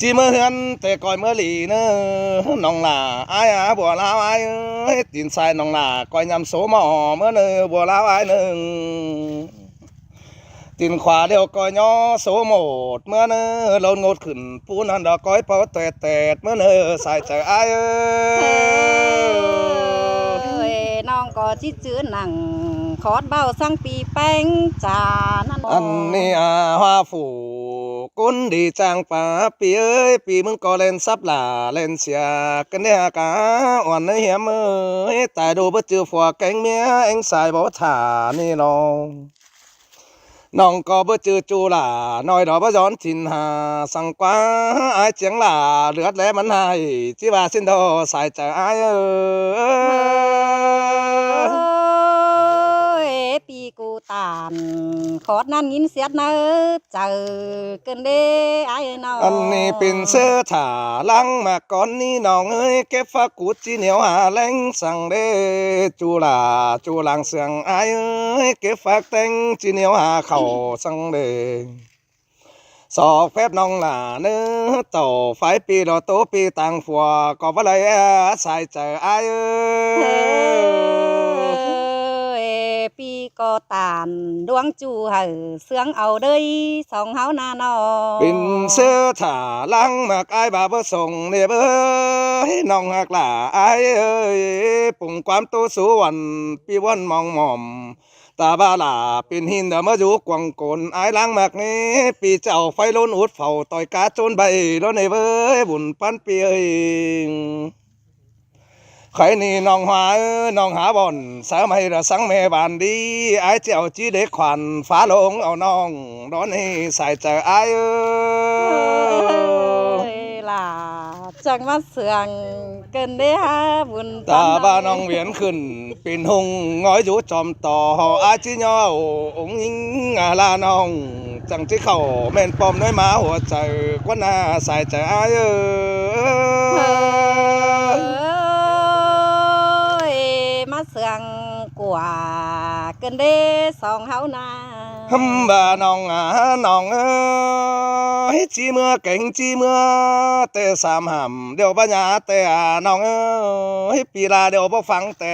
chỉ mơ hânแต่ก่อยเมื่อหลีเนอน้องหล่าอ้ายบัวลาวอ้ายตีนใส่น้องหล่าก่อยยำโสหมอเมื่อเนอบัวลาวอ้ายหนึ่งตีนขวาเดียวก่อยย่อโสหมดเมื่อเนอเรางดขึ้นปูนันดอกก้อยเป่าแต่เมื่อเนอใส่ใจอ้ายน้องก็จิจื้อหนังขอดเบ้าสังปีแป้งจานั่นอันนี้ว่าฝูกุนดีจังป่าปีเอ้ยปีมึงก็เล่นซับหล่าเล่นเสียกันเนี่ยกะอ่อนเหี้ยมเอ้ยตายดูบ่จือฝัวแกงเมียเอ็งสายบ่ถ่านี่น้องก็บ่จือจูหล่าน้อยดอกบ่ย้อนถิ่นหาสังกว่าอายเจียงหล่าเลือดแลมันให้ที่ว่าสิ้นดอสายใจอายปีกูตานขอดนั่นยินเสียดเนอเจอเกินเด้ไอ้น้องอันนี้เป็นเสื้อถ่าลังมาก่อนนี้น้องเอ้ยเก็บฟักกูดจีเหนียวหาแรงสั่งเด้จูหล่าจูหลังเสียงอายเอ้ยเก็บฟักแตงจีเหนียวหาเข่าสั่งเด้สอกแฟบน้องหล่าเนื้อโตไฟปีดอโตปีต่างฝัวก็บ่เลยใส่ใจอายปีก็ตานดวงจูเหอเสืองเอาเด้ยสองเฮาหน้านอเป็นเสื้อถ่าลังมากอายบาบ่ส่งเนี่ยเบ้ยน้องหักหล่าอายเอ้ยปุ่งความโตสูวันปีวันมองหม่อมตาบาหล่าเป็นหินเดมาอยู่กวางโกนอายล้างมากนี้ปีเจ้าไฟล้นอุดเฝ้าต่อยกาโจนใบแล้วในเบ้ยบุญปันปีเอ้ยใครนี่น้องหาน้องหาบ่อนสามัยระสังแม่บานดีไอ้เจ้าจีเด็กขวัญฟ้าลงเอาน้องร้อนให้ใส่ใจไอ้ล่ะจังมาเสืองเกินได้ฮะบุญตาบ้าน้องเวียนขึ้นเป็นหงง้อยอยู่จอมต่ออาจีย่อองยิงลาน้องจังที่เขาแม่นปอมน้อยมาหัวใจกว่าหน้าใส่ใจไอ้เสืองกว่าเกินได้สองเฮานาบ่าน้องน้องจีเมื่อเก่งจีเมื่อแต่สามหำเดี๋ยวปัญญาแต่น้องปีลาเดี๋ยวบ่ฟังแต่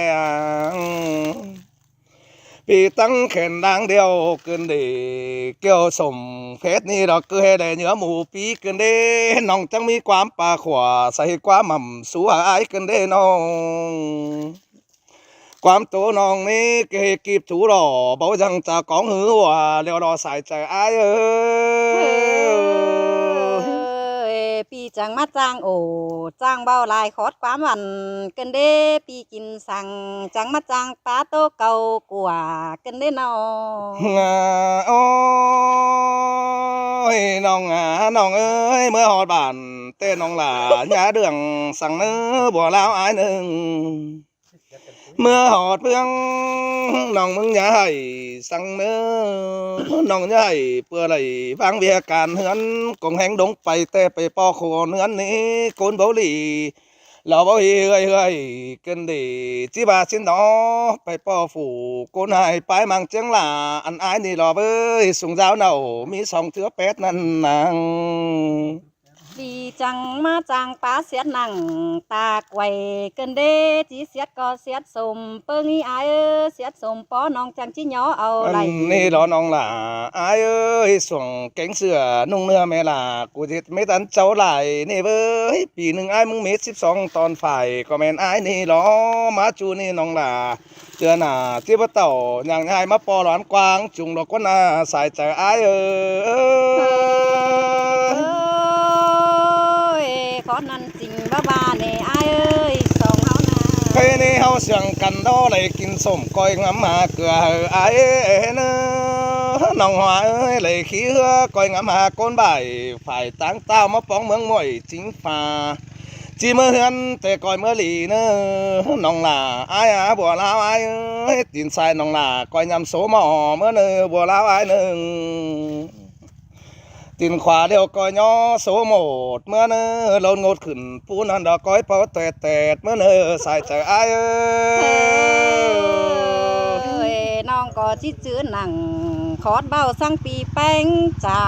ปีตั้งแขนดังเดียวเกินเดเกี่ยวสมเพชรนี่ดอกเกลือได้เนื้อหมูปีเกินเดน้องจังมีความปาขวาใส่ความหม่ำสู้หายเกินเดน้องความตัวน้องนี่เก็บกีบถูหล่อเบาจังจากของหือว่าเลี้ยวรอสายใจอ้ายปีจังมาจ้างโอจ้างเบาลายขอดความวันเกินเด้ปีกินสั่งจังมาจ้างป้าโตเก่ากว่าเกินเด้นอโอ้ยน้องน้องเอ้ยเมื่อหอดบ้านเต้น้องหล่าหญ้าเดืองสั่งเนื้อบัวลาวอ้ายหนึ่งเมื่อหอดเพื่องน้องมึงใหญ่สั่งเมื่อน้องใหญ่เพื่ออะไรฟังเบียการเฮือนกงแหงดงไปแต่ไปปอโคเฮือนนี้โกนเบาหลีเราบ่เฮ้ยกันดีจีบาสินดอไปปอฝูโกนหายไปมังเจียงหล่าอันอายนี่รอเบ้ยสูงเจ้าเน่ามีสองเถือเป็ดนั่นนางปีจังมาจังป้าเสียดหนังตาไกวเกินเด้จีเสียดก็เสียดสมเปิ้งอีอายเสียดสมปอน้องจังจีย่อเอาไหลนี่รอน้องหล่าอายส่วงแกงเสือนุ่งเนื้อแม่ล่ะกูจะไม่ตันเจ้าไหลนี่เบ้ยปีหนึ่งอายมึงเม็ด12ตอนฝ่ายก็แม่นอายนี่รอมาจูนี่น้องหล่าเจอหน้าที่บ่เต่าอย่างง่ายมาปอหลอนกวางจุงดอกก็น่าสายใจอายขอนั่นจริงบ้าเนี่ยไอ้เอ้ยสองเฮานาเคยนี่เฮาเสียงกันดอเลยกินส้มก้อยงำหาเกลือไอ้เนื้อน้องหัวเอ้ยเลยขี้เหือก้อยงำหาก้นใบฝ่ายต่างเต้ามาป้องเมืองมวยจริงป่าจีเมื่อเฮือนแต่ก้อยเมื่อหลีเนื้อน้องหล่าไอ้บัวลาวไอ้ตีนใส่น้องหล่าก้อยยำโสหมอเมื่อเนื้อบัวลาวไอ้หนึ่งตีนขวาเดียวก้อยย่อโสหมดเมื่อเนอเรางดขึ้นปูนันดอกก้อยเป่าแต่เมื่อเนอใส่ใจไอ้น้องก็จิจื้อหนังขอดเบ้าสังปีแป้งจา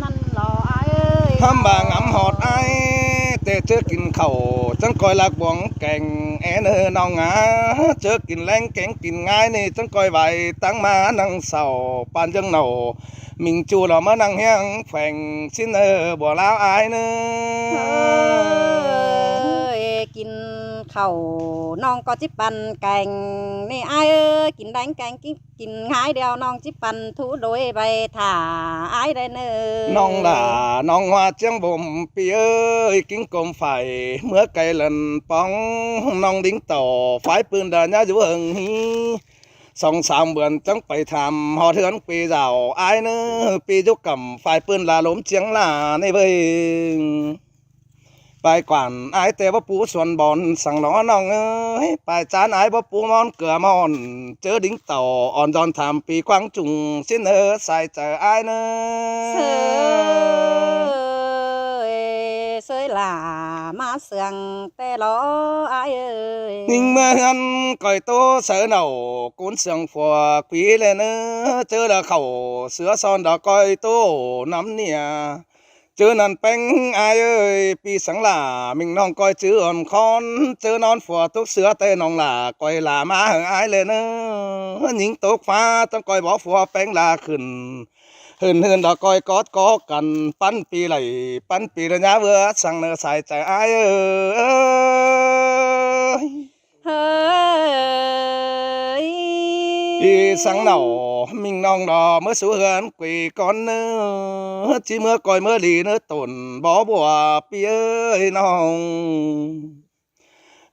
นั่นรอไอ้ทำบางำหอดไอ้ กินข้าวจังคอยลักบวงแก่งแอนน้องหาเจอกินแรงแกงกินง่ายนี่จังคอยไหวตั้งมานั่งเศร้าปานจังเหนามิงจูเรามานั่งเฮียงแฝงชิ้นบัวลาวอายเนกินข้าวน้องก็จิปันแกงนี่อายเอ้ยกินแดงแกงกินง่ายเดียวน้องจิปันทูโดยใบถ่าอายได้เนอน้องด่าน้องว่าเจียงบ่มปีเอ้ยกินกลมไฟเมื่อไก่เล่นป้องน้องดิ้งต่อไฟปืนเดินยาอยู่เฮิงฮี2-3 เดือนจังไปทำหอเถือนปีเจ้าอายเนอปียุกกำไฟปืนลาล้มเจียงลาในเบยไปกว่านอายแต่ว่าปูส่วนบอนสั่งหนอน้องเอ้ยไปจานอายว่าปูมอนเกลือมอนเจอดิ้งต่ออ่อนจอนทำปีกวางจุงสิ้นใส่เจออายเนอเสยหล่ามาเสืองแต่ล้ออายเอ้ยนิ่งเมื่อหันก่อยโตเสือเหนากุนเสียงฝัวquỷเลยเนอเจอละเข่าเสือซอนดอกก่อยโตน้ำเนี่ยเจอนั่นแป้งอายเอ้ยปีสังหลามิงน้องก้อยจื้ออ่อนคอนเจอนอนฝัวทุกเสือเต้น้องหลาก้อยหลามาเหออายเลยเนอหญิงตกฟ้าต้องก้อยบอกฝัวแป้งลาขึ้นเฮินดอกก้อยกอดกอกันปั้นปีไหลปั้นปีระยะเวอสั่งเนอใส่ใจอายเฮ้ยอีสังเหนามิงน้องดอเมื่อสู้เฮือนกุยก่อนเนอจีเมื่อก้อยเมื่อดีเนอตุนบ่บัวปีเอ้ยน้อง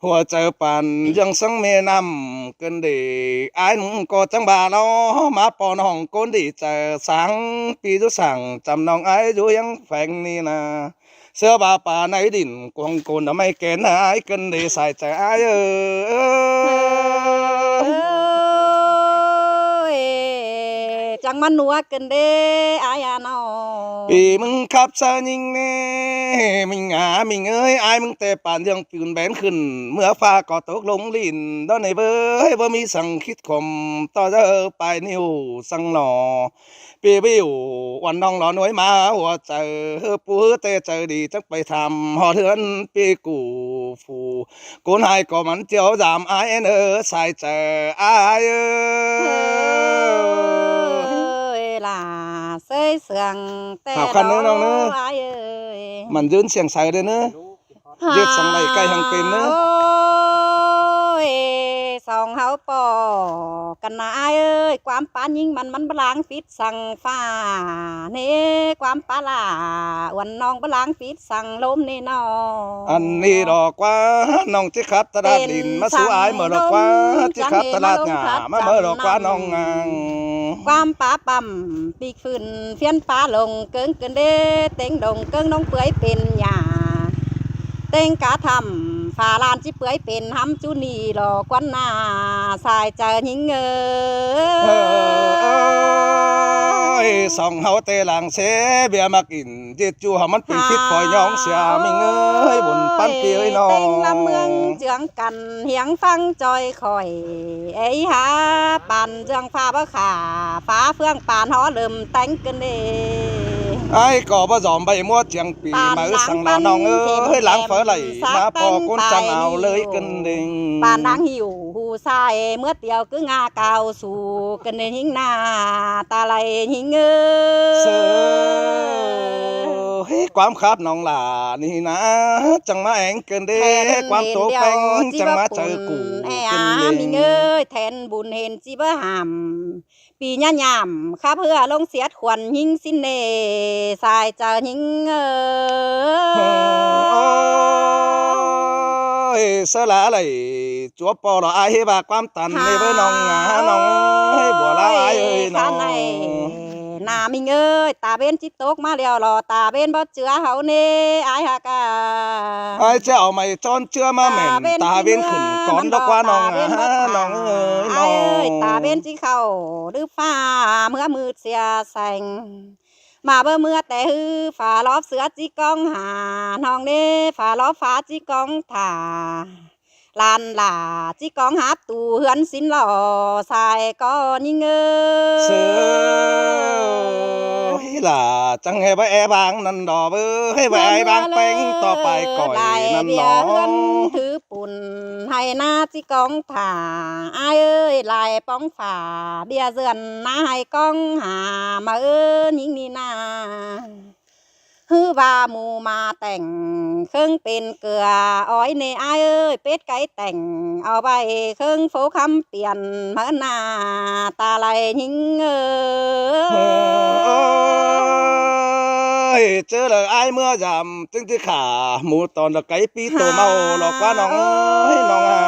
หัวใจปั่นยังสังเมนำกันดีอายนุ่งก็จังบาล้อมาปอน้องคนดีเจอสังปีทุสั่งจำน้องอายอยู่ยังแฝงนี่นะเสื้อบาป่าในดินกวงโกนทำไมแกนอายกันดีใส่ใจอายจังมันนัวกันเด้อายานอปีมึงขับซายิงเน่มิงมิงเอ้ยอายมึงแต่ป่านยังปืนแบนขึ้นเมื่อฟ้าก็ตกลงลินตอนในเบยบ่มีสั่งคิดคมต่อเจอปลายนิ้วสั่งหล่อปีวิววันน้องหล่อน้อยมาหัวใจปูเตเจอดีจังไปทำหอเถือนปีกูฟูกูนายก็มันเจียวจามอายเนอใส่เจออายล่ะเสยเสืองแต่คันเนื้อน้องเนื้อมัมันยืนเสียงใส่เลยเนื้อยืดสังไหลไกลหังเป็นเนื้อสองเฮาปอกันนายเอ้ยความปานยิงมันบลางฟิตสั่งฟ้านี่ความปาลาวันน้องบลางฟิตสั่งลมนี่นออันนี้ดอกว่าน้องจิขับตลาดดินมาสู่อายเมื่อดอกว่าจิขับตลาดหงามาเมื่อดอกว่าน้องงางความป้าปั๊มปีกฝืนเฟียนป้าลงเกิงเกินเด้เต็งดงเกิงน้องเปื่อยเป็นหยาเต็งกะทำฝาลานจิเปื่อยเป็นห้ำจุนีหลอกวันหน้าสายเจอหิงสองเฮาเตหลังเสเบียมากินเจ็ดจูหามันเป็นพิษฝอยยองเสียมิงเอ้ยบุญปั้นปีเอ้ยน้องเต็งลำเมืองเจืองกันเหียงฟังจอยคอยไอ้ฮาปั่นเจืองฟ้าบ่ขาฟ้าเฟื่องปานหอเริ่มแต่งกันเด้ไอ้ก็บ่ยอมใบมัวเจียงปีมาสั่งลาน้องเอ้ยหลังเฝอไหลมาพอก้นจังเอาเลยกันเด้งปานนางหิวหูใส่เมื่อเตียวคืองาเก่าสู่กันในหิงหน้าตาไหลหิงเฮ้ความครับน้องหลานี่นะจังมาแองเกินเด้ความโตแป้งจังมาเจอกูกินมิงเอ้ยแทนบุญเห็นจิบ่หำปีญ่ย่ำข้าเพื่อลงเสียดขวัญหิงสินเนสายเจอหิงสละเลยจัวปอเราไอ้บาความตันในเพื่อน้องน้องให้บัวลาไอ้เอ้ยน้องนามิงเอ้ยตาเบนจิตตกมาเดียวรอตาเบนบ่เจือเฮาเน่ไอ้ฮักไอ้เจ้าไม่จอนเจือมาแม่นตาเบนขึ้นก่อนดอกว่าน้องน้องเอ้ยน้องตาเบนจิเข้าหรือฟ้าเมื่อมืดเสียแสงมาเมื่อแต่ฮือฝาลอบเสือจิกองหาน้องเน่ฝาลอบฟ้าจิกองถ่าลานหล่าจิกองหาตูเฮือนสินหล่อสายก็ยิงเสือล่ะจังให้ไปแอบางนั่นดอกให้ไปบางแป้งต่อไปก่อยน นั่น เบี หน ย อ เฮือนถือปุ่นให้หน้าจิกองผ่าอายเอ้ยลายป้องฝ่าเบียเสือนหน้าให้กองหามายิงนี่นาฮือว่าหมูมาแต่งเครื่องเป็นเกลืออ้อยในอายเอ้ยเป็ดไก่แต่งเอาไปเครื่องโฟคำเปลี่ยนเหมือนหน้าตาไหลยิงเฮ้ยเจอเลยไอ้เมื่อยามจึงที่ขาหมูตอนละไก่ปีโตเมาหลอกว่าน้องเอ้ยน้องอ่ะ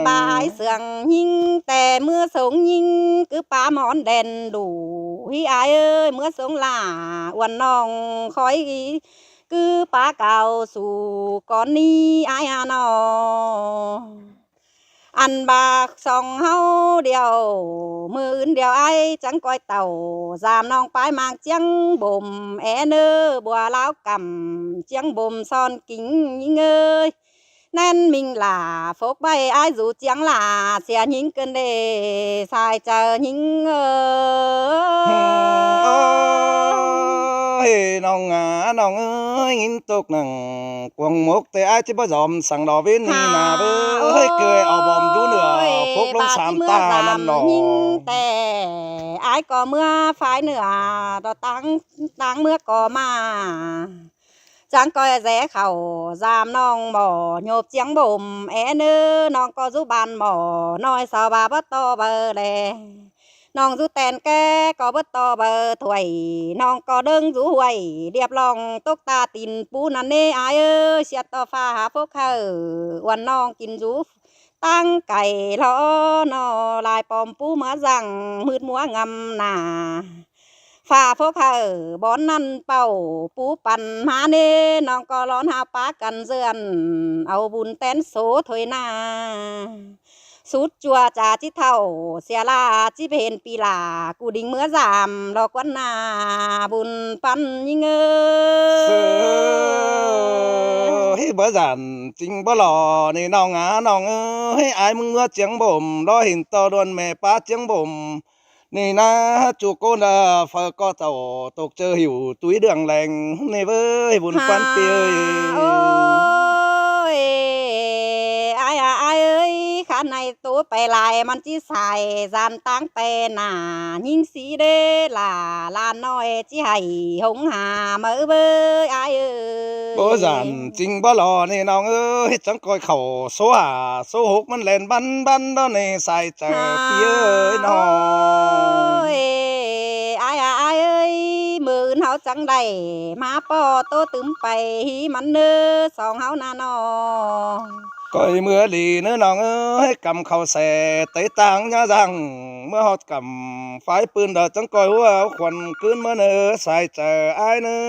บายเสืองยิงแต่เมื่อสงยิงคือปลาหมอนแดนดูฮิอายเอ้ยเมื่อสงลาวันน้องคอยคือปลาเก่าสู่ก่อนนี้อายนออันบากสองเฮาเดียวมืออื่นเดียวไอ้จังก้อยเต่าสามน้องปลายมากเจียงบ่มแอเนอบัวลาวกำเจียงบ่มซ่อนกิ่งยิงเอ้ยนั่นมิงหล่าฝกใบไอ้dùเจียงหล่าเสียยิงเกินเดสายเจอยิงเฮ้ยน้องอ่ะน้องเอ้ยงินตกหนังกวงมกแต่ไอ้ที่บ่ยอมสั่งดอกเว้นนี่นาเบ้ยเคยเอาบอมอยู่เหนือพกลงสามตานั่นหนอ ยิงแต่ไอ้ก็เมื่อฝ่ายเหนือต่อตั้งเมื่อก็มาจังก้อยแสเข่าสามน้องหมอโยบเจียงบ่มแอเนื้อน้องก็จุบานหมอน้อยสาวบาบ่ต่อเบอร์แลน้องจุแตนแกก็บ่ต่อเบอร์ถวยน้องก็เดิงจุหวยเรียบรองตกตาตินปูนันเนอายเสียต่อฟ้าหาพวกเขาวันน้องกินจุตั้งไก่ล้อนอลายปอมปูเมื่อสั่งมืดมัวงำหนาฝ่าพวกเขาบอนนั่นเป่าปูปั่นมาเน่น้องก็ร้อนหาปากันเสือนเอาบุญแตนโสถอยนาสุดจัวจ่าจิเท่าเสียลาจิเพนปีลากูดิ่งเมื่อสามดอกวันนาบุญปันยิงเสือเฮ้ยบ่จันจริงบ่หล่อนี่น้องอ่ะน้องเอ้ยไอ้มึงเมื่อเจียงบ่มรอเห็นต่อดวนแม่ป้าเจียงบ่มนี่นะจูโกนะเฟอก็เจ้าตกเจอหิวตุ้ยเดืองแรงนี่เว้ยบุญควันเปีย โอ้ยไอ้เอ้ยข้าในตัวไปลายมันจีใส่จานตั้งไปหนายิงสีเดลาลานน้อยจีให้หงหาเมื่อเบ้ยไอ้เอ้ย บ่จันจริงบ่หล่อนี่น้องเอ้ยจังก้อยเข่าโซหาโซหกมันเล่นบันดอนนี่ใส่เจอเปียเอ้ยน้อง ไอ้เอ้ยมือเฮาจังได้มาปอโตตึมไปหิมันเนื้อสองเฮานาน้อ ก้อยเมื่อดีเนื้อน้องเอ้ยกำเข้าแส่ไตต่างยาจังเมื่อฮอดกำฝ่ายปืนเดอจังก้อยหัวเอาควันคืนเมื่อเนื้อใส่เจอไอ้เนื้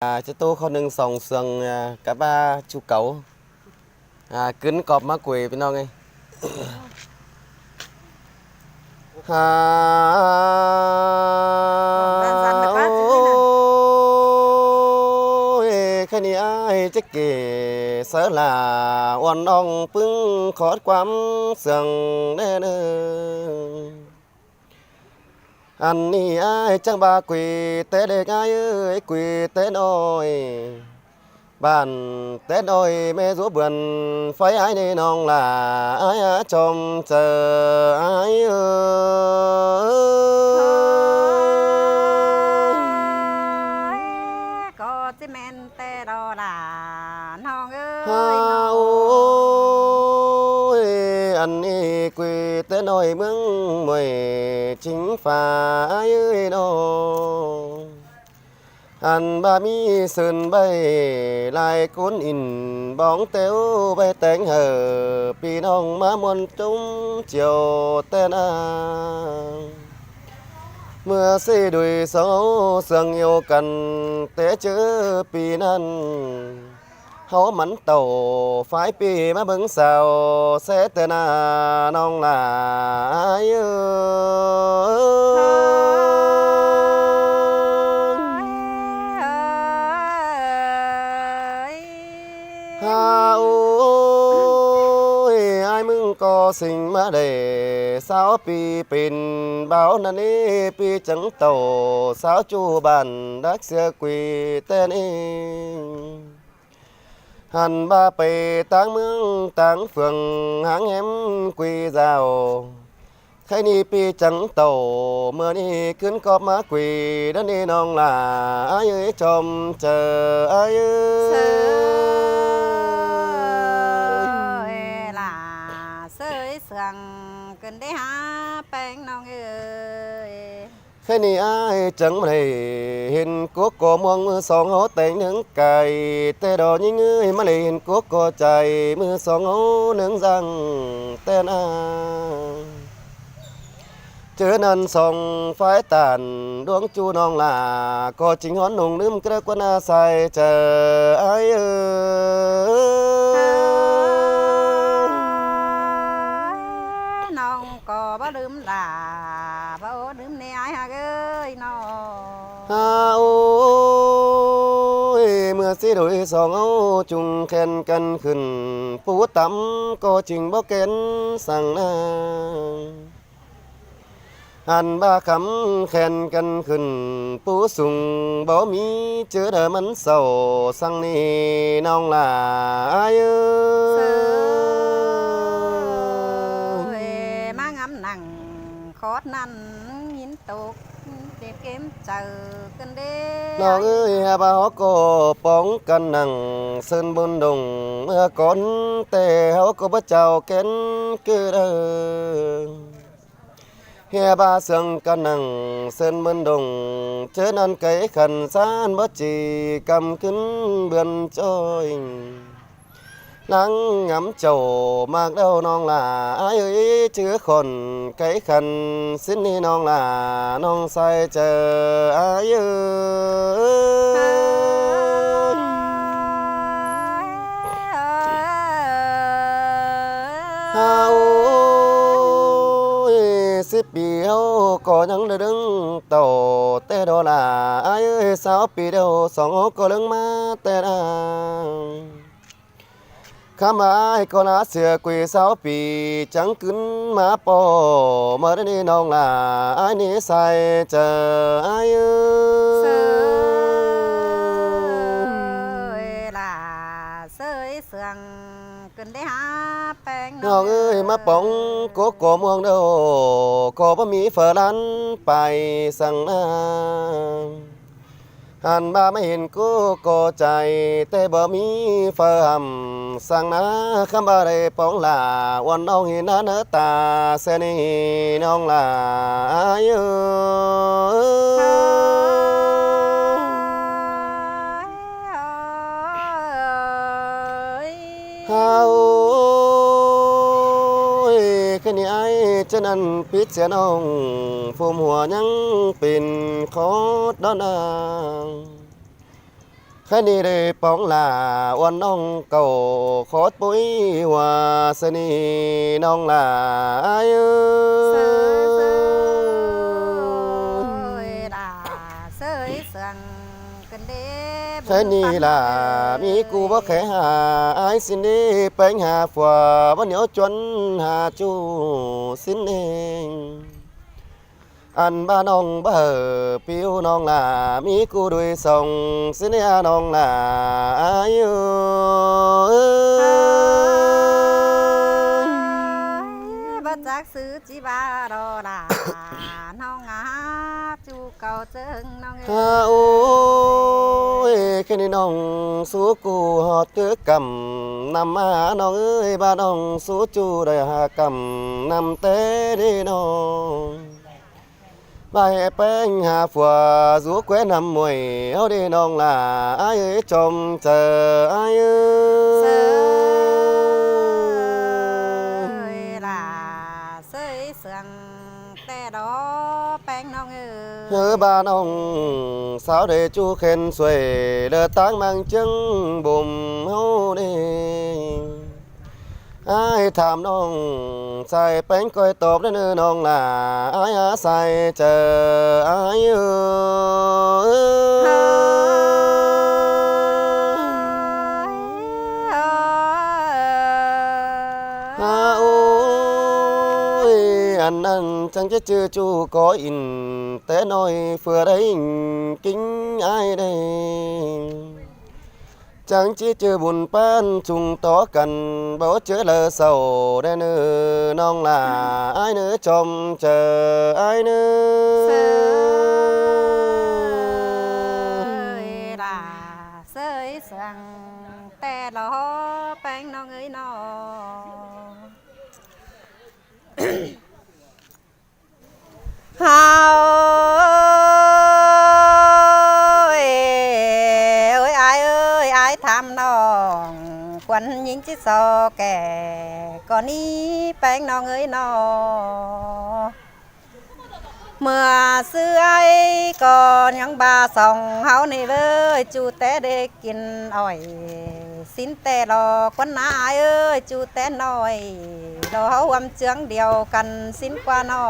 อ cho tôi con đừng sòng sườn cả ba chú cậu kính cọp má quỳ bên non ấy cái này ai chắc kì sợ là oan ong pưng khó quắm sườn đê đê anh ni ai chẳng ba quỳ tế để ai ơi quỳ tế nôi bàn tế nôi mẹ rúa vườn phái ai đi non là ai trông chờ ai ơi có chỉ men tê đò là non ơi anh ni quỳ tế nôi mừng mười chính phá ai ơi đâu anh ba mi sơn bay lại cuốn in bóng téo bay tánh hờ pi nong má muôn trúng chiều tên mưa xê đùi xấu sương yêu cần té chữ pi năn hấu mắn tàu phái pi má bứng sao sẽ tên nong là ai ก็สิ่งมาได้สาวปีเป็นเบานันนี้ปีจังโตสาวจูบันดักเสือกุยแต่นี่หันบ้าไปต่างเมืองต่างเฟืองหางแหมกุยเจ้าใครนี่ปีจังโตเมื่อนี้ขึ้นกอบมากุยดันนี่น้องลาอายุชมเจออายุ เสยล่ะเสยเสืองกันได้หาแป้งน้องเอ้ย แค่นี้อายจังไม่ได้เห็นกุ๊กก็มองมือสองเขาแต่งหนึ่งไก่แต่ดอกยิ่งเอ้ยมาเลยเห็นกุ๊กก็ใจมือสองเขาหนึ่งรังแต่นาเจอนันส่องไฟตันดวงจูน้องลาก็จริงหอนหนุ่งลืมกระกว่านาใส่เจออายเอ้ย น้องก็บ่ลืมลาบ่ลืมในไอ้ายหากเอ้ยน้อง ฮาโอ้ยเมื่อสิโดยสองเอาจุงแขนกันขึ้นปูต่ำก็จริงบ่เกณฑ์สั่งนาหันบ้าคำแขนกันขึ้นปูสูงบ่มีเจอเดอมันเศร้าสั่งนี่น้องลาเอ้ เส ย ยมางำหนังคอดนั่นยินตกเจ็บเกมเจอกันเด้ น้องเอ้ยบ่าวก็ป้องกันนั่งเส้นบนดงเมื่อก่อนแต่เฮาก็บ่เจ้าเก็นคือเด้อเฮียบาเสียงกันนั่งเส้นบนดงเจอนั่นไก่ขันสานบ่จีกำขึ้นเบือนจ้อยนังงำเจ้ามากเด้อน้องลาเอ้ยเจือคนไก่ขันสิ้นนี่น้องลาน้องใส่เจอเอ้ย เฮาสิบปีเฮาก็ยังได้ดึงโตแต่ดอลาเอ้ยสาวปีเดียวสองก็เรื่องมาแต่นางคำอ้ายก็น่าเสือกุยสาวปีจังขึ้นมาปอเมื่อนี้น้องลาอ้ายนี่ใส่เจออ้าย เสยล่ะเสยเสืองกันได้หาแป้ง น้องเอ้ยมาป้องโกโก้ม่วงเด้อก็บ่มีเฟอรันไปสั่งน้ำหันมาไม่เห็นกูก็ใจแต่บ่มีเฟอหำสั่งนาคำบ่ได้ป้องลาวันน้องเห็นหน้าเนื้อตาเสนี่น้องลาเอ้ยเฮาแค่นี้ไอ้เจ้านั้นพิษเสียน้องฟูมหัวยังเป็นโคตรดอนางแค่นี้ได้ป้องลาวันน้องเก่าโคตรปุ้ยหัวสนีน้องลาเอ้ย ล่ะเสยเสืองกันเด้ แค่นี้ล่ะมีกูบ่แค่หาไอ้สินดีไปหาฝัวบ่เหนียวจนหาจูสินเองอันบ้าน้องบ่เห่อปิวน้องล่ะมีกูด้วยส่งสิเนียน้องล่ะอายุ บ่จักซื้อจีบารอล่ะน้องอาจูเก่าเจิงน้องเอ้ ฮาย โอ้ยแค่นี้น้องสู้กูหอดเกือกำนำมาน้องเอ้ยบ้าน้องสู้จูได้หากำนำเต้ดีน้องไปแป้งหาฝัวรูแก้นำมวยเอาดีน้องล่ะไอ้จมเจอไอ้ เสยล่ะเสยเสืองแต่ดอแป้งน้องเอ้ย เฮอบ้าน้องสาวเดจูเข็นสวยเดือตั้งมังจึงบุ่มเฮาเด้ไอ้ถามน้องใส่แป้งก้อยตอบได้เนื้อน้องล่ะไอ้อาใส่เจอไอ้ฮาโอ้ย อันนั้นจังจะเจอจูก็อินแต่น้อยเฟื่อได้กิ้งอายได้จังchỉเจอบุญปานจุงต่อกันบ่เจอเลอเศร้าได้เนื้อน้องลาอายเนื้อจอมเจออายเนื้ เส อย ล่ะเสยสั่งแต่รอแป้งน้องเอ้ยน้อเฮาเอ้ยอายทำน้องควันยิงจิตซอแก่ก่อนนี้แป้งน้องเอ้ยน้อเมื่อเสื้อไอ้ก่อนยังบาส่องเฮานี่เว้ยจูแต่ได้กินอ้อยสินแต่รอคนหนาเอ้ยจูแต่น้อยเราเฮาอำเจืองเดียวกันสินกว่าน้อ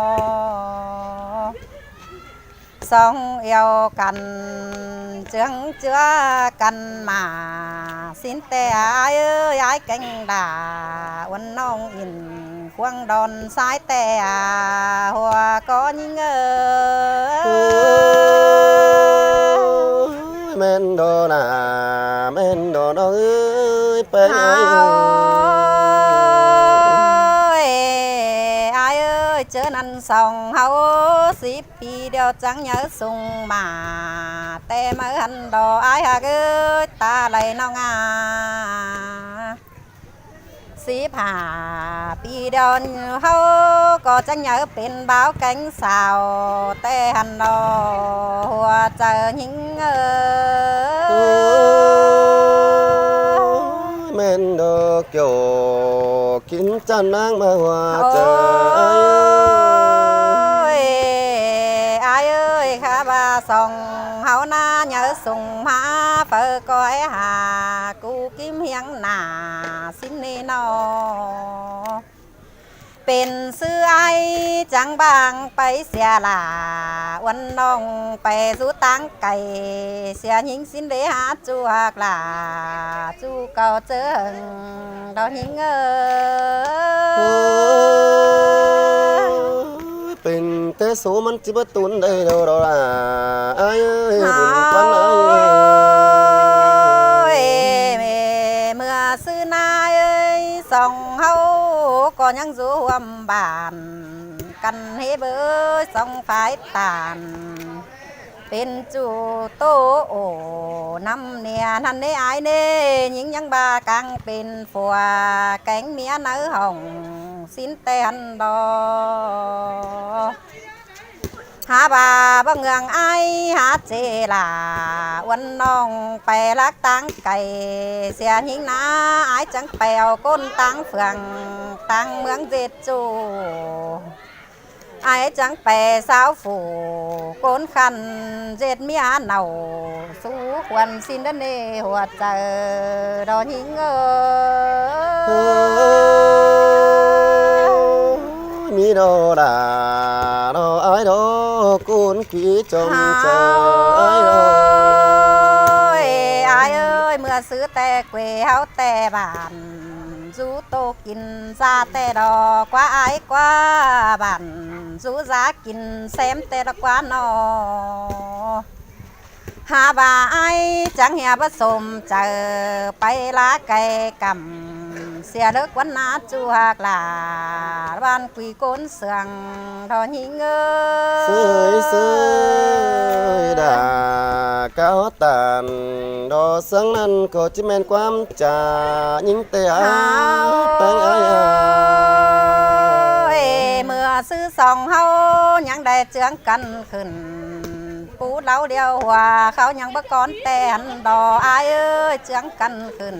สองเอวกันเจืองเจือกันมาสินแต่อายเอ้ยอายแก่งด่าวันน้องอินควงดอนสายแต่หัวก็ยิงแม่นดอน่ะแม่นดอน้องเอ้ยไปไหนอายเอ้ยเจอนั่นสองเฮา10 ปีเดียวจังnhớส่งมาแต่เมื่อหันดออายหากเอ้ยตาไหลน้อง15 ปีเดียวเฮาก็จังnhớเป็นบ่าวแก่งสาวแต่หันดอหัวใจหิงแม่นดอเกี่ยวกินจานนางมาว่าเจออายเอ้ยข้าบาส่องเฮานาnhớส่งมาเปิดก้อยหากูกิมเฮียงหน้าสินนี่นอเป็นซื้อไอจังบางไปเสียหลาวันน้องไปสู่ตังไก่เสียหิงสินเดหาจูหักหลาจูเก่าเจิงดอกหิงเป็นแต่โสมันจิบตุนได้ดอกล่ะอายเอ้ยบุญปันอายเมื่อซื้อนายเอ้ยส่องเฮาก็ยังรวมบ้านกันให้เบอส่องฝ่ายตานเป็นจูโตโอน้ำเนี่ยนั่นได้อายเน่ยิงยังบากังเป็นฝัวแกงเมียเนื้อห้องสินเตนดอหาบาบ่เงืองไอหาเจลาวันน้องไปลักตังไก่เสียหิงนาไอจังแปวก้นตังเฟืองตังเมืองเจ็ดจูไอจังแปสาวฝูก้นขันเจ็ดเมียเน่าสู้ควันสินเนหัวใจดอหิงมีดอดาดอไอดอกุนขี้จมเจอไอดออายเอ้ยเมื่อซื้อแต่เกวเฮาแต่บ้านสู้โตกินซาแต่ดอกกว่าอายกว่าบ้านสู้ซากินแซมแต่ดอกกว่านอหาบาไอจังเหียผสมเจอไปลาไก่กำเสียเลิกวันนาจูหักหลาบ้านกุยโกนเสืองทอหิงเสยเสยดาเก้าตานดอเสืองนั้นก็จิแม่นความจ่ายิงแต่อาแป้งอายเมื่อซื้อสองเฮายังได้เจืองกันขึ้นปูเล่าเดียวว่าเขายังบ่ก่อนแต่นดออายเอ้ยเจืองกันขึ้น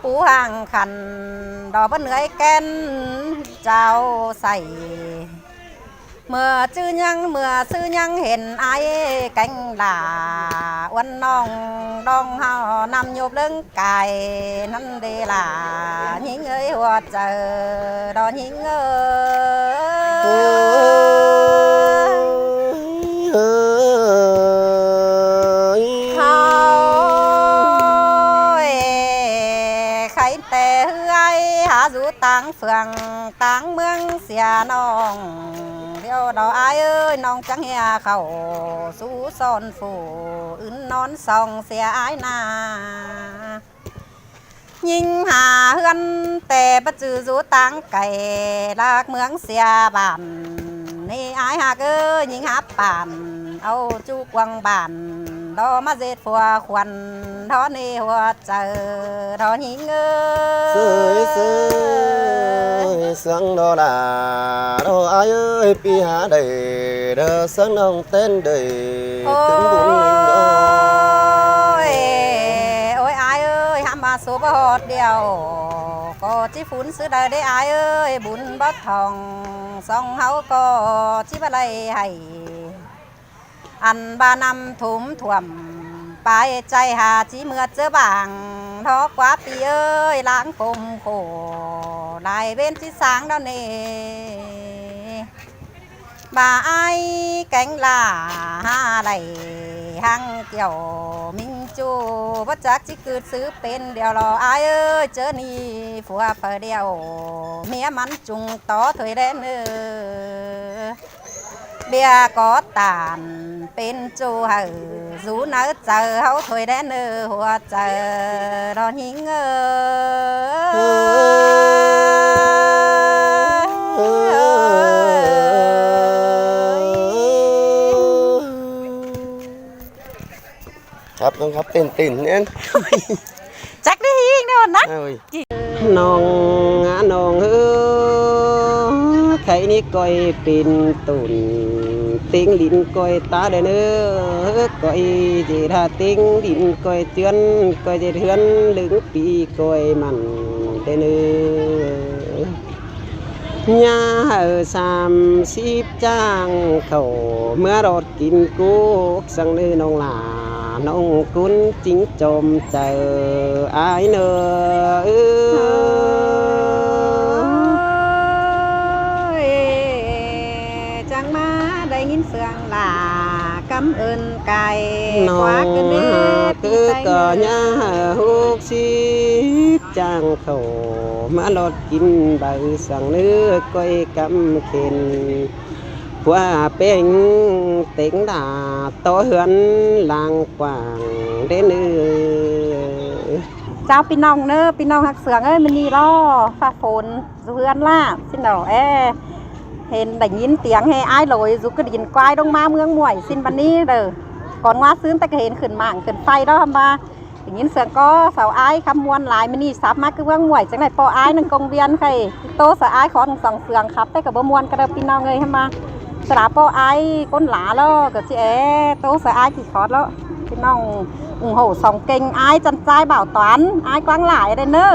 ปูห่างขันดอกบ่เหนื่อยแก่นเจ้าใส่เมื่อซื้อยังเห็นไอ้แก่งหลาวันน้องดองเฮานำโยบเรื่องไก่นั่นเดล่ะหิงเอ้ยหัวเจอดอนหิงเอ้ยเขาใครแต่เฮ้ยหาสุด ต่างเฟืองต่างเมืองเสียน้องเดี๋ยวดอกอายเอ้ยน้องจังเฮียเข้าสู่ซอนฝูอื่นนอนส่องเสียอายนายิงหาเฮือนแต่ประจือจูต่างไก่ลากเมืองเสียบ้านนี่อายหากเอ้ยยิงหาป่านเอาจูกวังบ้านดอมาเจ็ดฟัวควันทอนี่หัวเจอทอหิงเอ้ย sương đó là đó ai ơi pi hà đầy đờ sương nông tên đầy tiếng bún mình đó โอ้ยอายเอ้ยห้ามมาสูบหอดเดียวก็จิฝุ่นซื้อได้ได้อายเอ้ยบุญบัดทองสองเฮาก็จิบอะไรให้อันบานำถุมถ่วมไปใจหาจีเมื่อเจอบางทอกว่าปีเอ้ยล้างกลมโขลายเว้นที่สางดาวเนบ่าไอ้แกงลาหาไหลหังเกี่ยวมิงจูวัจักจิกืดซื้อเป็นเดียวรอไอ้เอ้ยเจอนี่ผัวเปเดียวเมียมันจุงต่อถอยแดนเออเบียก็ตานเป็นจูเหือจูเนื้อเจอเขาถอยแดนเออหัวเจอรอหิงเอครับน้องครับตื่นตื่นเนี่ย จักได้หิงเด้อนะ น้องน้องไข่นี่ก้อยเป็นตุ่นติงดินก้อยตาเด้อเนื้อก้อยจีท่าติงดินก้อยเตือนก้อยจะเทือนลึงปีก้อยมันเด้อเนื้อยา30จ้างเขาเมื่อรถกินกุกสังเนื้อน้องหลาน้องกุนจิงจมเจออายเนื้อจังมาได้ยินเสียงลากำเอินไก่ น้อง กันเด้ คือก็ยา60จ้างเขามาลดกินใบสั่งเนื้อก้อยกำเข็นว่าเป็นเต็งดาโตเหือนลางกว่างเด้อเนื้อ เจ้าพี่น้องเน้อพี่น้องหักเสืองเอ้ยมันนี่รอฟ้าฝนเพื่อนล่าสินดอกเห็นได้ยินเสียงให้อ้ายลอยสุกระดินควายลงมาเมืองมวยสิ้นบันนี้เด้อก่อนว่าซื้อแต่ก็เห็นขึ้นมั่งขึ้นไฟแล้วทำมาได้ยินเสียงก็สาวอ้ายคำมวลหลายมันนี่ซับมาคือเมืองมวยจังไหนปออ้ายนั่งกงเวียนใครโตสาวอ้ายขอหนึ่งสองเสืองครับแต่กับบ่มวนกระเดพี่น้องเลยทำมาสระปออ้ายก้นหลาแล้วก็จีโตสาวอ้ายกี่คอร์ดแล้วพี่น้องโหสองเก่งอ้ายจันใจบ่าวตอนอ้ายกว้างหลายเลยเนอะ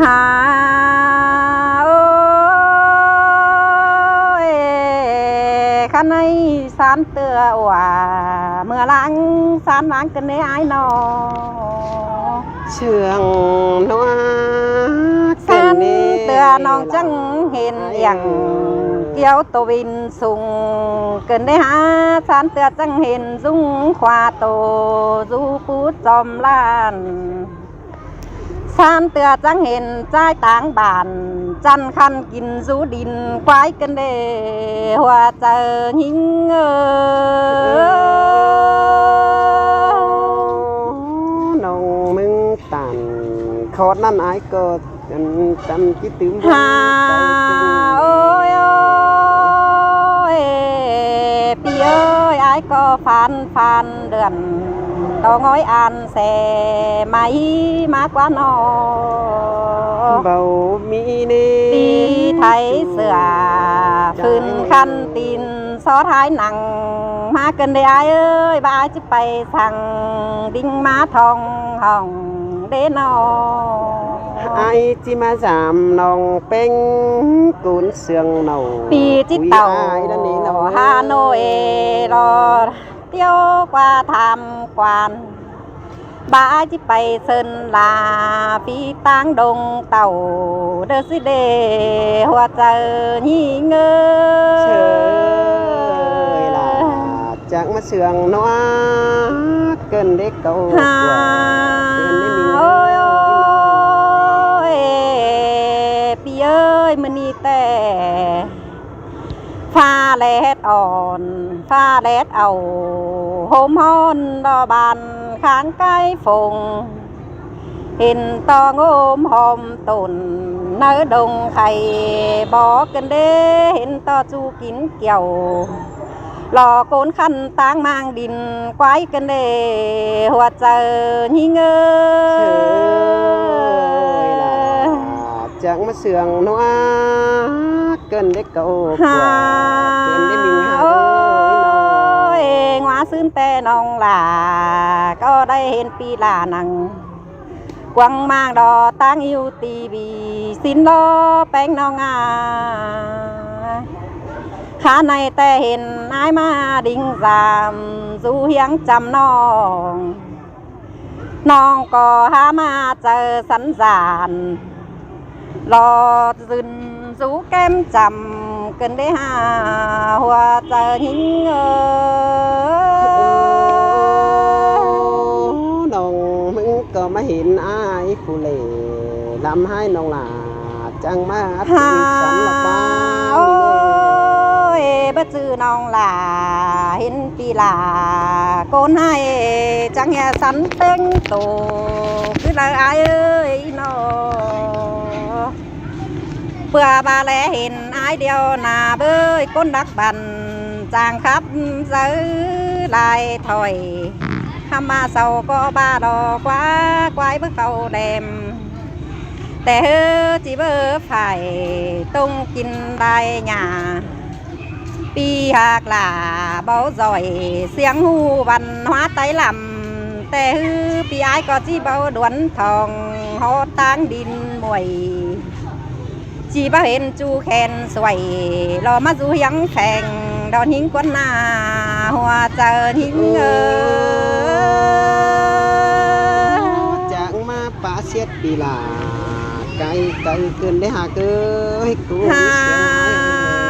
หาโอ้ยข้าในสานเตือว่าเมื่อล้างสานล้างกันในอ้ายนอ เชื่องนัว สานเตือน้องจังเห็นอย่างเกี่ยวตวินสูงเกินได้หาสานเตือจังเห็นสูงขวาโตจูปูจอมล้านสานเตือจังเห็นใจต่างบ้านจันคันกินสูดินควายกันเดหัวเจอหิงน้องมึงตันขอดนั่นไอ้ก็จำคิดถึง หาโอ้ยโอ้ยพี่เอ้ยไอ้ก็ฟันเดือนดองอ้อยอ่านแส่ไหมมากกว่าน้อ เบามีนี่ ตีไทยเสือขึ้นคันตีนซอท้ายหนังมาเกินได้เอ้ยบ้าจะไปสั่งดิ้งม้าทองห้องเดนอ ไอ้จิมาสามน้องเป็นกุนเสืองเนา ปีจิตเต่า ไอ้ด้านนี้เนา ฮาโนเอรอเที่ยวกว่าทำกวานบ้าจะไปเซินลาปีตั้งดงเต่าเดอสิเดหัวเจอยี่เงอ เชยล่ะจากมาเสืองนัวเกินเด็กเก่า ฮา เกินได้มี โอ้ยโอ้ ฟ้าแลดอ่อนฟ้าแลดเอาโหมฮ้อนดอบันข้างใกล้ฝงเห็นตองโอมหอมตุนเนื้อดงไข่บอกกันเด้เห็นต่อจูกินเกี่ยวหล่อโกนขันตางมางดินควายกันเด้หัวเจอยิ่งเอ้ย chẳng mà sườn nó cơn đấy cầu quả cơn đấy mình hà ơi ngoá xương tê nong là có đây hiện pi là nằng quăng mang đò tang yêu tì vì xin lo bánh nong khá này tê hiện ai mà đinh giảm du hiếng chăm nong có há mà chờ sẵn sàng lo dừng rú kem chầm cần để hà hoa chờ những nong mình có mà hiện ai phụ lệ làm hai nong là chẳng mà sẵn là ba ôi bất chư nong là hiện pi là con hai chẳng nghe sẵn tên tổ cứ là ai ơi nó bữa bà lẽ hiện ai điều nà bơi con đắc bần chàng khắp giới lại thôi hăm mà sau có ba đò quá quái bước cầu đêmแต่chỉ bơ phải tung kinh đại nhà pi hạc là bao giỏi xiếng hu văn hóa tái làmแต่pi ai có chỉ bao đuấn thòng họ tang đinh muội chỉ ba hiện chu khen xoay lo mắt du hiếng phèn đón hiếng quân na hoa chờ hiếng chẳng mà bà xiết đi là cái cơn đấy hà cơ hết cũng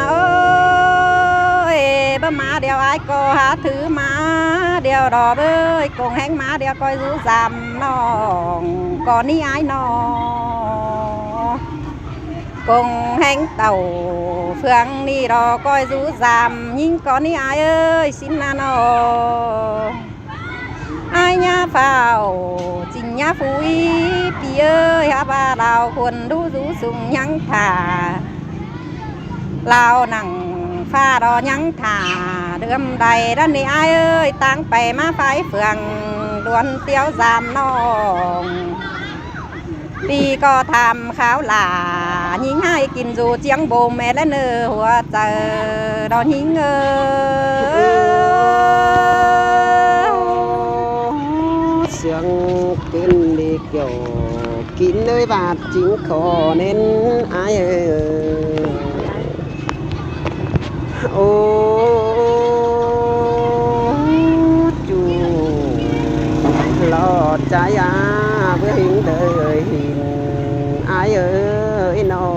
ơi ba má đeo ai có há thứ má đeo đò bơi cùng hánh má đeo coi rú giảm nó còn ní ai nó cùng hành tàu phương đi đó coi rú giảm nhưng có ní ai ơi xin là nó ai nhá vào trình nhá phúi pi ơi ha ba đào quần đu rú sùng nhắn thả lao nặng pha đò nhắn thả đơm đầy đó ní ai ơi tăng bè má phái phường đuôn tiêu giảm nó vì có tham khảo là những ai kinh dù chiang bồ mẹ lên nơ hoa chờ đó những sương kinh đi kiểu kín nơi bạt chính khó nên ai ơi ô chú lo trái với hình đời hình ai ơi nó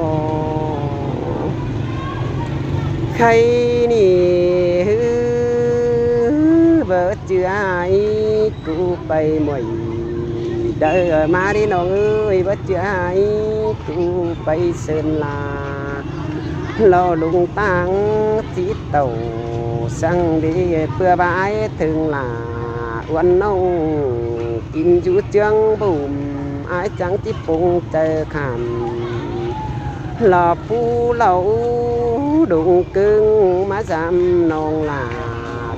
khay nì vợ chưa ai cụ bay mồi đời mà đi nó ơi vợ chưa ai cụ bay sơn là lo lung tăng chỉ tàu sang đi bữa bãi thường là uốn nông kim chú trương bùm ai chẳng chỉ bùng chờ khảm lò phu lẩu đụng cưng má giảm nong là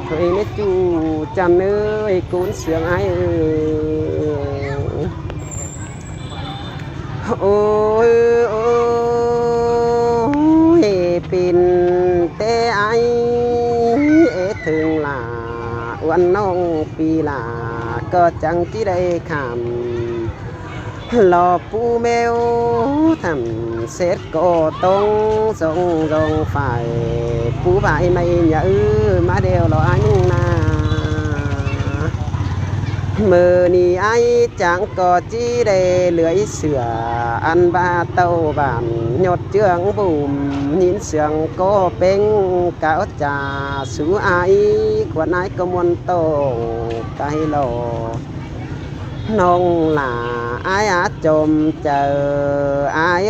thuê nét chu chăn ơi cuốn sương ai ơi ôi pin tê ai thường là uốn nong pi là có chẳng chỉ đây khảm lò pu mèo thầm xét cổ tông rong rong phải pu vải mây nhớ má đều lo anh na mờ ni ai chẳng có chi để lưới sửa ăn ba tàu bản nhột trường bùm nhìn sương cô bên cáo trà sú ai quần ai có muốn tổ cái lò nông là ai á chôm chờ ai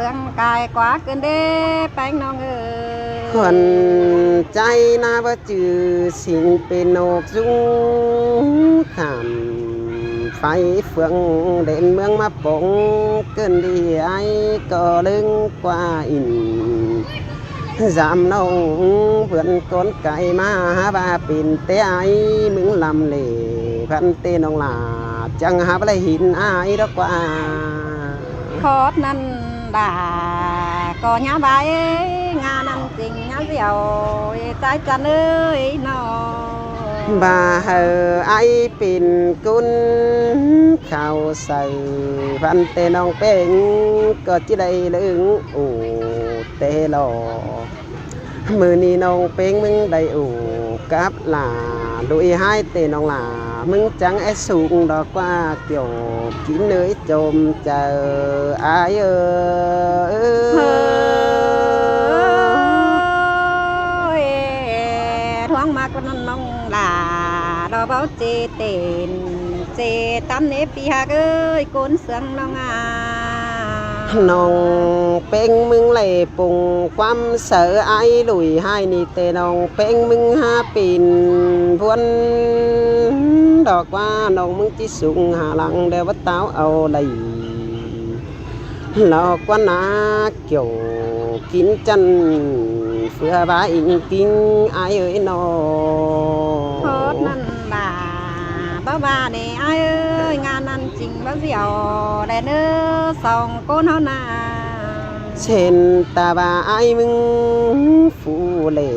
สื่องกายกว่าเกินเด้แป้งน้องเอ้ย คนใจนาบ่จือสิ่งเป็นโอกจุงขำไฟเฟืองเด่นเมืองมาปงเกินดีไอ้ก็ลึงกว่าอินจำน้องเพื่อนก้นไก่มาหาบาปินเตไอ้มึงลำเล่พันเตน้องลาจังหาอะไรหินไอ้ดอกว่า โคตรนั่นด่าก็nhá bàiงานนั่นจริงnháเดียวใจจันเอ้ยน้อง บ่าเฮอไอปิ่นกุนข้าวใส่พันเตน้องเป้งก็จิได้ลึงโอ้เตหลอมือนี้น้องเป้งมึงได้โอ้กับหลาดุยให้เตน้องหลามึงจังไอสูงดอกว่าเกี่ยวกินเนยจมเจออายเออ ท้องมาก็นน้องลาดอกเบาเจเต้นเจตำเนปีหากเอ้ยโกนเสืองน้องอา น้องเป็นมึงเลยปุ่งความเสือไอ้ลุยให้นี่เตน้องเป็นมึงหาปิ่นพวนดอกว่าน้องมึงที่สูงหาหลังเดี๋ยวว่าเต้าเอาเลยหลอกว่านาเกี่ยวกินจันเพื่อบาอิงกิงไอ้เอ้ยน้อ โคตรนั่นล่ะบ้าบ้าเนี่ยไอ้เอ้ยงานนั้นจริงบ้าเสียวแต่เนื้อสองโกนเท่านา เช่นตาบาไอ้มึงฟูเล่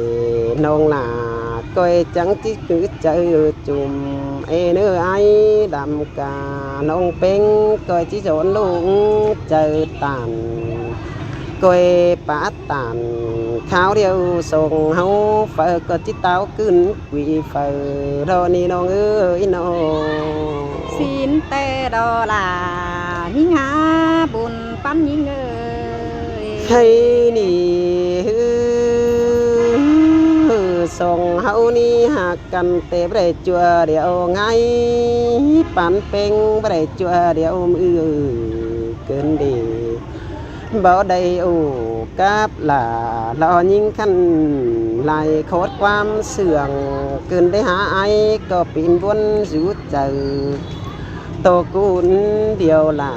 น้องลาก้อยจังที่คือเจอจุ่มเอเนื้อไอ้ดำกาน้องเป็งก้อยที่โจนลุงเจอตันก้อยปาตันข้าวเดียวส่งเฮาเฟอก็ที่เต้าขึ้นกุยเฟอรอนี่น้องเอ้ยน้อง สินแต่ดอลายิงหาบุญปั้นยิงเอ้ย ให้นี่ส่งเฮานี่หากกันเตะบ่ได้จัวเดียวไงปันเป็งบ่ได้จัวเดียวมือเกินดีบ่ได้โอ้กับหลารอยิงคันไหลโคตรความเสื่องเกินได้หาไอก็ปีนวนสู่เจอโตกุนเดียวหลา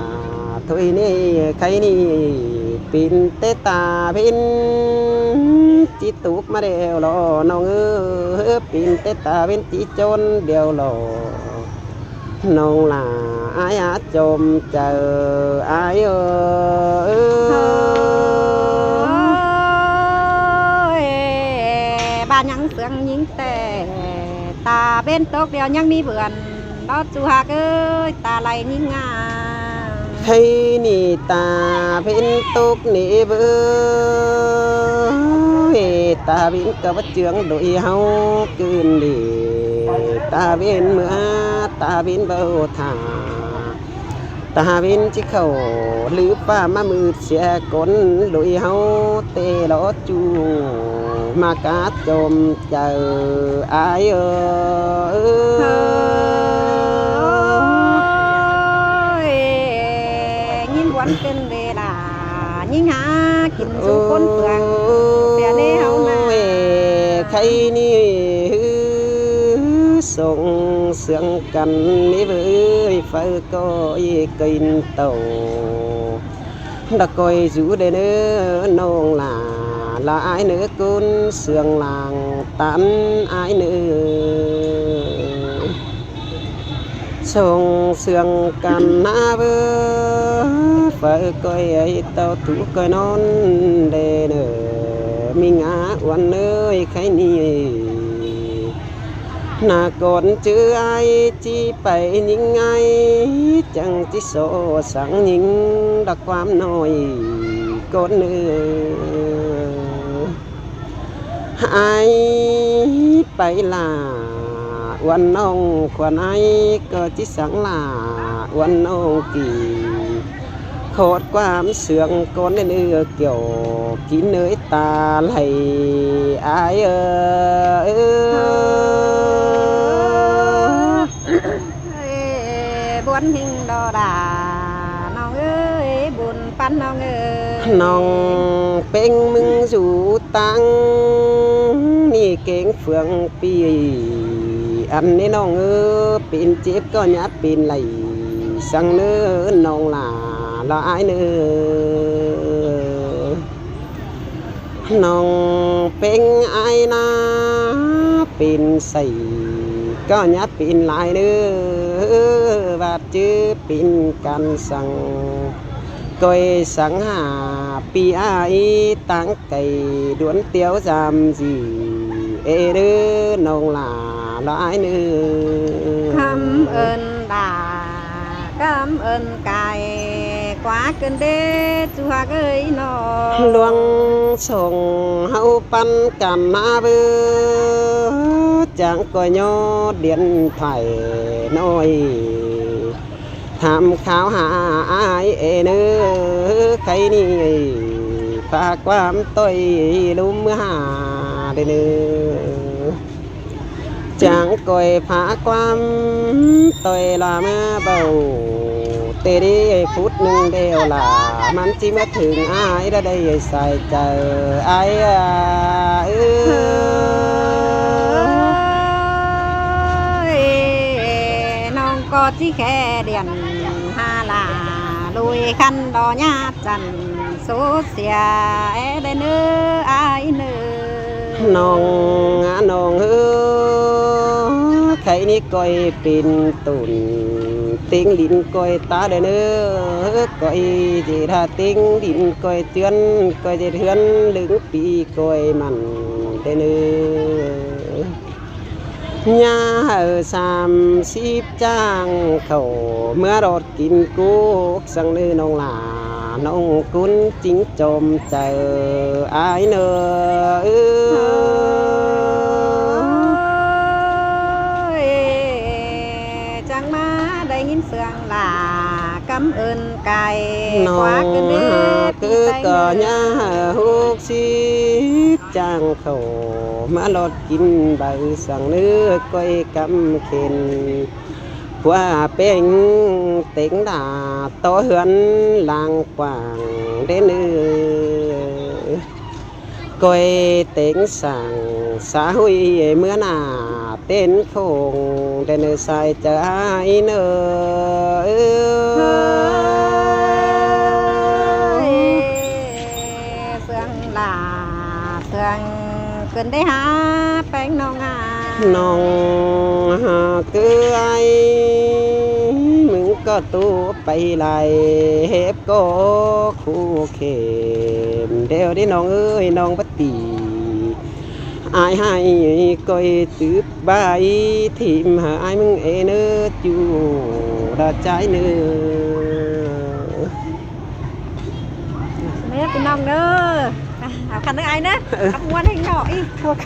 ถุยนี่ใครนี่ปินเตตาพินจิตุกมาเดียวรอน้องเอ้อปินเตตาพินจิจนเดียวรอน้องลาอายาจมเจออายเอ้ย บ้านยังเสืองยิงแต่ตาเป็นตกเดียวยังมีเบื่อนดอจูหากเอ้ยตาไหลยิงงา ให้นี่ตาเป็นตุกนี่เบ้อตาเป็นกับเจืองโดยเฮาคืนดีตาเป็นเมื่อตาเป็นเบาทาตาเป็นที่เขาหรือป้ามามือเสียกนโดยเฮาเตลอจูมากาจมเจออายเอ้ย ยิงวันเป็นเวลายิงหากินสุคนเปลืองเสียแนวนา ใครนี่ส่งเสียงกันนี่เว้ยไฟก็อีกินเต่าดักคอยจูเดเนื้อน้องลาลาไอเนื้อกุนเสียงลางตันไอเนื้อส่งเสียงกันนาเบ้อไฟก็ไอเต่าถูกก็นอนเดเนื้อมีงาวันเนื้อใครนี่นาก่อนเจอไอจีไปยิงไงจังที่โซสั่งยิงดักความน้อยก่อนเนื้อไอไปลาวันน้องควรไอก็ที่สั่งลาวันน้องกี่โคตรความเสื่องก่อนเนื้อเกี่ยวกินเนื้อตาไหลไอบุญหิงดอดาน้องเอ้ยบุญปั้นน้องเอ้ย น้องเป็งมึงสู่ตังนี่เก่งเฟืองปีอันนี้น้องปีนเจ็บก็ยัดปีนไหลสั่งเนื้อน้องละอายเนื้อน้องเป็งอายนาปีนใส่ก็ยัดปีนหลายเนื้อบาดจื้อปีนกันสั่งก้อยสังหาปีอายตั้งไก่ดวนเตียวจำจีเอเด้อน้องละอายเนื้อ cảm ơn bà cảm ơn cài quá cơn đê chú hoa ơi nó หลวงส่งเฮาปันกันมาเบือจังก็ยอเดียนไผ่น้อยทำข้าวหาอายเอเนื้อใครนี่ฝากความต้อยลุ่มหาได้เนื้อจังก้อยฝากความต้อยลามาเบาเตดีพุดหนึ่งเดียวล่ะมันจิมาถึงอายได้ใส่ใจอายเอ้ย nong có chỉ khe điện hà là lùi khăn đò nhát trần số xìa lên nữ ai nữ น้องน้องใครนี่ก้อยเป็นตุนติ้งดินก้อยตาเด้อเนื้อก้อยจีท่าติ้งดินก้อยเตือนก้อยจะเทือนลึงปีก้อยมันเด้อเนื้อยา30จ้างเขาเมื่อรถกินกุกสั่งเนื้อน้องหลาน้องกุนจิงจมเจออายเนื้อchẳng má đây nghìn sương là cảm ơn cài น้อง quá cơn đê คือก่อนยา60จ้างเขามารถกินใบสั่งเนื้อก้อยกำเข็นว่าเป็นเต็งดาโตเหือนลางกว่างเด้เนื้อก้อยเต็งสั่งสาหุยเมื่อหน้าเต้นคงเด้เนื้อใส่ใจเนื้อsương là sương cơn đê há bánh nong à น้องคือไอ้มึงก็ตู้ไปไล่เฮ็บก็คู่เข็มเดี๋ยวได้น้องเอ้ยน้องบัดตีอายให้ก้อยตืบใบทิมหาอายมึงเอเนื้อจู่ระใจเนื้อ mấy cái nong nữa à khăn nước ai nữa cặp ngoan hình nhỏ ý thuộc